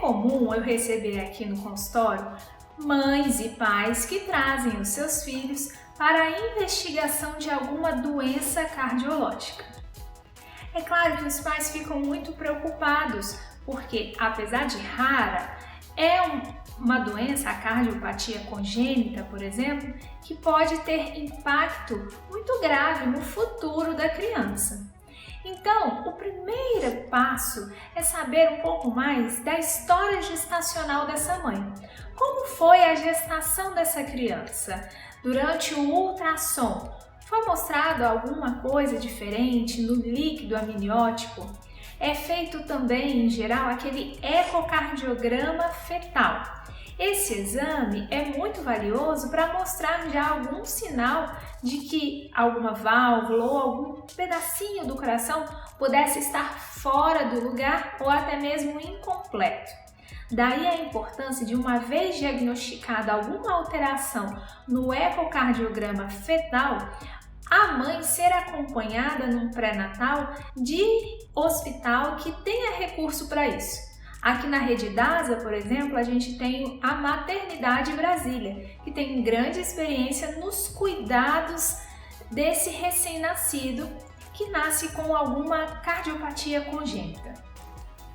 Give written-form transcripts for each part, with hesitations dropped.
comum eu receber aqui no consultório mães e pais que trazem os seus filhos para a investigação de alguma doença cardiológica. É claro que os pais ficam muito preocupados, porque apesar de rara, é uma doença, a cardiopatia congênita, por exemplo, que pode ter impacto muito grave no futuro da criança. Então, o primeiro passo é saber um pouco mais da história gestacional dessa mãe. Como foi a gestação dessa criança? Durante o ultrassom, foi mostrado alguma coisa diferente no líquido amniótico? É feito também, em geral, aquele ecocardiograma fetal. Esse exame é muito valioso para mostrar já algum sinal de que alguma válvula ou algum pedacinho do coração pudesse estar fora do lugar ou até mesmo incompleto. Daí a importância de, uma vez diagnosticada alguma alteração no ecocardiograma fetal, a mãe ser acompanhada num pré-natal de hospital que tenha recurso para isso. Aqui na Rede DASA, por exemplo, a gente tem a Maternidade Brasília, que tem grande experiência nos cuidados desse recém-nascido que nasce com alguma cardiopatia congênita.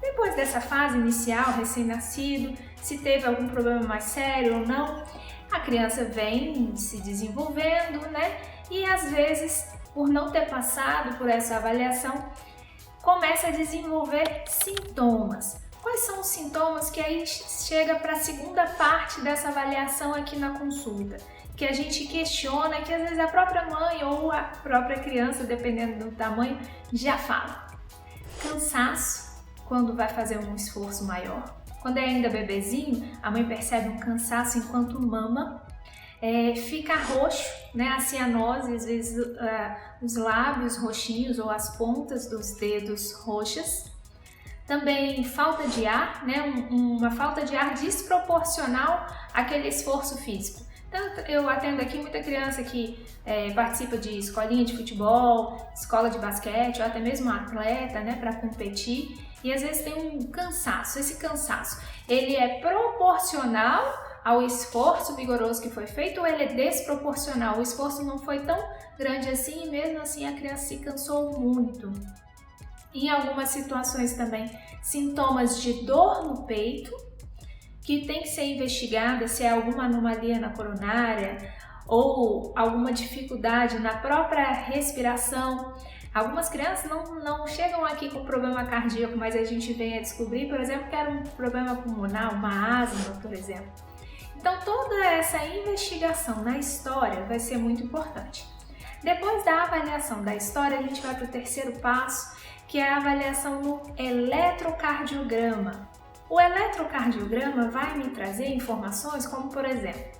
Depois dessa fase inicial, recém-nascido, se teve algum problema mais sério ou não, a criança vem se desenvolvendo, né? E às vezes, por não ter passado por essa avaliação, começa a desenvolver sintomas. Quais são os sintomas que aí chega para a segunda parte dessa avaliação aqui na consulta? Que a gente questiona, que às vezes a própria mãe ou a própria criança, dependendo do tamanho, já fala. Cansaço, quando vai fazer um esforço maior. Quando é ainda bebezinho, a mãe percebe um cansaço enquanto mama. Fica roxo, né? A cianose, às vezes os lábios roxinhos ou as pontas dos dedos roxas. Também falta de ar, né? Uma falta de ar desproporcional àquele esforço físico. Então, eu atendo aqui muita criança que participa de escolinha de futebol, escola de basquete ou até mesmo atleta, né, para competir, e às vezes tem um cansaço. Esse cansaço, ele é proporcional ao esforço vigoroso que foi feito ou ele é desproporcional? O esforço não foi tão grande assim e mesmo assim a criança se cansou muito. Em algumas situações também, sintomas de dor no peito, que tem que ser investigada se é alguma anomalia na coronária ou alguma dificuldade na própria respiração. Algumas crianças não chegam aqui com problema cardíaco, mas a gente vem a descobrir, por exemplo, que era um problema pulmonar, uma asma, por exemplo. Então, toda essa investigação na história vai ser muito importante. Depois da avaliação da história, a gente vai para o terceiro passo, que é a avaliação no eletrocardiograma. O eletrocardiograma vai me trazer informações como, por exemplo,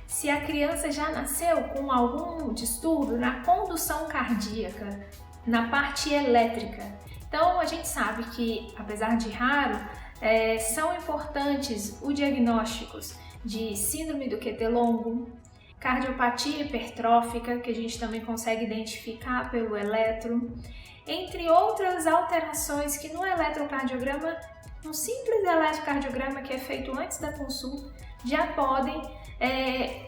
se a criança já nasceu com algum distúrbio na condução cardíaca, na parte elétrica. Então, a gente sabe que, apesar de raro, são importantes os diagnósticos de síndrome do QT longo, cardiopatia hipertrófica, que a gente também consegue identificar pelo eletro, entre outras alterações que no eletrocardiograma, um simples eletrocardiograma que é feito antes da consulta, já podem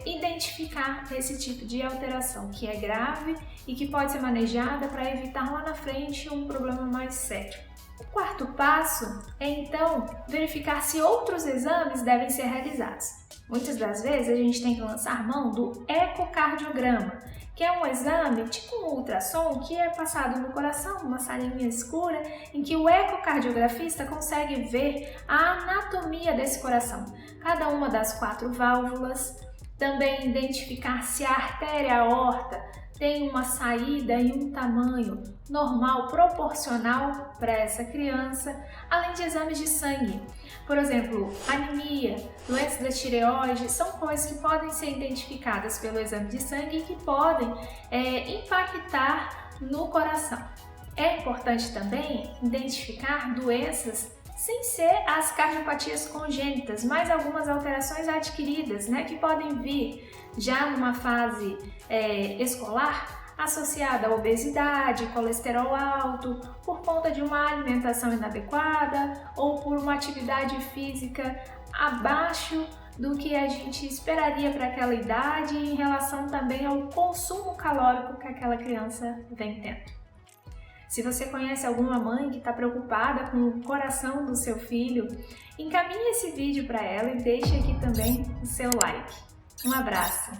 identificar esse tipo de alteração, que é grave e que pode ser manejada para evitar lá na frente um problema mais sério. O quarto passo é, então, verificar se outros exames devem ser realizados. Muitas das vezes a gente tem que lançar mão do ecocardiograma, que é um exame tipo um ultrassom que é passado no coração, numa salinha escura, em que o ecocardiografista consegue ver a anatomia desse coração, cada uma das 4 válvulas, também identificar se a artéria aorta tem uma saída e um tamanho normal, proporcional para essa criança, além de exames de sangue. Por exemplo, anemia, doença da tireoide, são coisas que podem ser identificadas pelo exame de sangue e que podem impactar no coração. É importante também identificar doenças sem ser as cardiopatias congênitas, mas algumas alterações adquiridas, né, que podem vir já numa fase escolar, associada à obesidade, colesterol alto, por conta de uma alimentação inadequada ou por uma atividade física abaixo do que a gente esperaria para aquela idade em relação também ao consumo calórico que aquela criança vem tendo. Se você conhece alguma mãe que está preocupada com o coração do seu filho, encaminhe esse vídeo para ela e deixe aqui também o seu like. Um abraço!